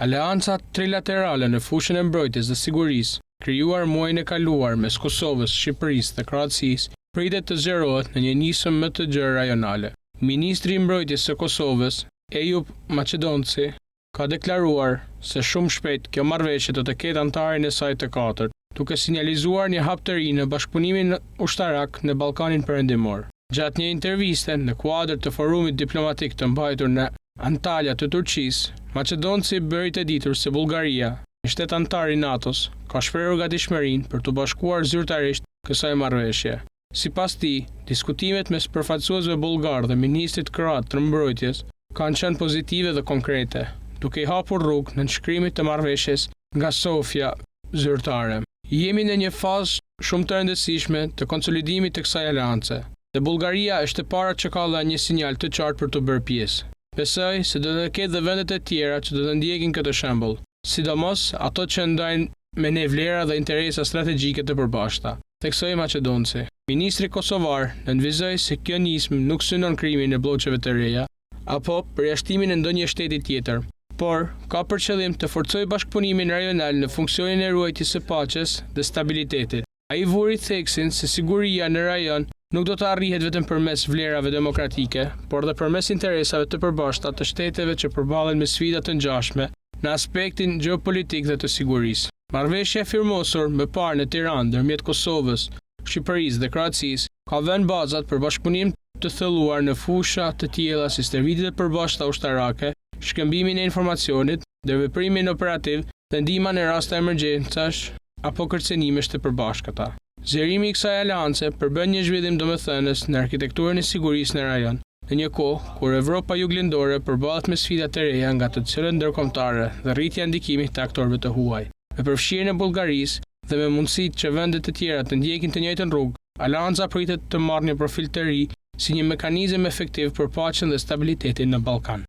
Aleanca trilaterale në fushën e mbrojtjes dhe sigurisë, krijuar muajin e kaluar mes Kosovës, Shqipërisë dhe Kroacisë, pritet të zgjerohet në një nisëm më të gjerë rajonale. Ministri i Mbrojtjes së Kosovës, Eyüp Maqedonci, ka deklaruar se shumë shpejt kjo marrëveshje do të ketë antarin e saj të katërt, duke sinjalizuar një hap të ri në bashkëpunimin ushtarak në Ballkanin Perëndimor. Gjatë një interviste në kuadër të forumit diplomatik të mbajtur në Antalya të Turqisë, Maqedonci bëri të ditur se Bullgaria, një shtet antar i NATO-s, ka shprehur gatishmërinë për të bashkuar zyrtarisht kësaj marrëveshje. Sipas tij, diskutimet mes përfaqësuesve bullgar dhe ministrit kroat të mbrojtjes kanë qenë pozitive dhe konkrete, duke i hapur rrugë në nënshkrimin të marrëveshjes nga Sofia zyrtare. Jemi në një fazë shumë të rëndësishme të konsolidimit të kësaj aleance, dhe Bullgaria është e para që ka dhënë një sinjal të qartë për të bërë pjesë. Besoj se do të ketë dhe vendet e tjera që do të ndjekin këtë shembull, sidomos ato që ndajnë me ne vlera dhe interesa strategjike të përbashkëta, theksoi Maqedonci. Ministri kosovar nënvizoi se kjo nismë nuk synon krimin e bllokëve të reja apo përjashtimin e ndonjë shteti tjetër, por ka për qëllim të forcojë bashkëpunimin rajonal në funksionin e ruajtjes së paqes dhe stabilitetit. Ai vuri theksin se siguria në rajon nuk do të arrihet vetëm përmes vlerave demokratike, por dhe përmes interesave të përbashkëta të shteteve që përballen me sfida të ngjashme në aspektin gjeopolitik dhe të sigurisë. Marrëveshja e firmosur më parë në Tiranë ndërmjet Kosovës, Shqipërisë dhe Kroacisë ka vënë bazat për bashkëpunim të thelluar në fusha të tjera si stërvitjet e përbashkëta ushtarake, shkëmbimin e informacionit dhe veprimin operativ dhe ndihma në raste emergjencash apo kërcenimesh të përbashkëta. Zgjerimi i kësaj aleance përbën një zhvillim domethënës në arkitekturën e sigurisë në rajon, në një kohë kur Evropa juglindore përballet me sfida të reja nga të cilët ndërkombëtare dhe rritja e ndikimit të aktorëve të huaj. Me përfshirjen e Bullgarisë dhe me mundësitë që vendet e tjera të ndjekin të njëjtën rrugë, aleanca pritet të marrë një profil të ri si një mekanizëm efektiv për paqen dhe stabilitetin në Ballkan.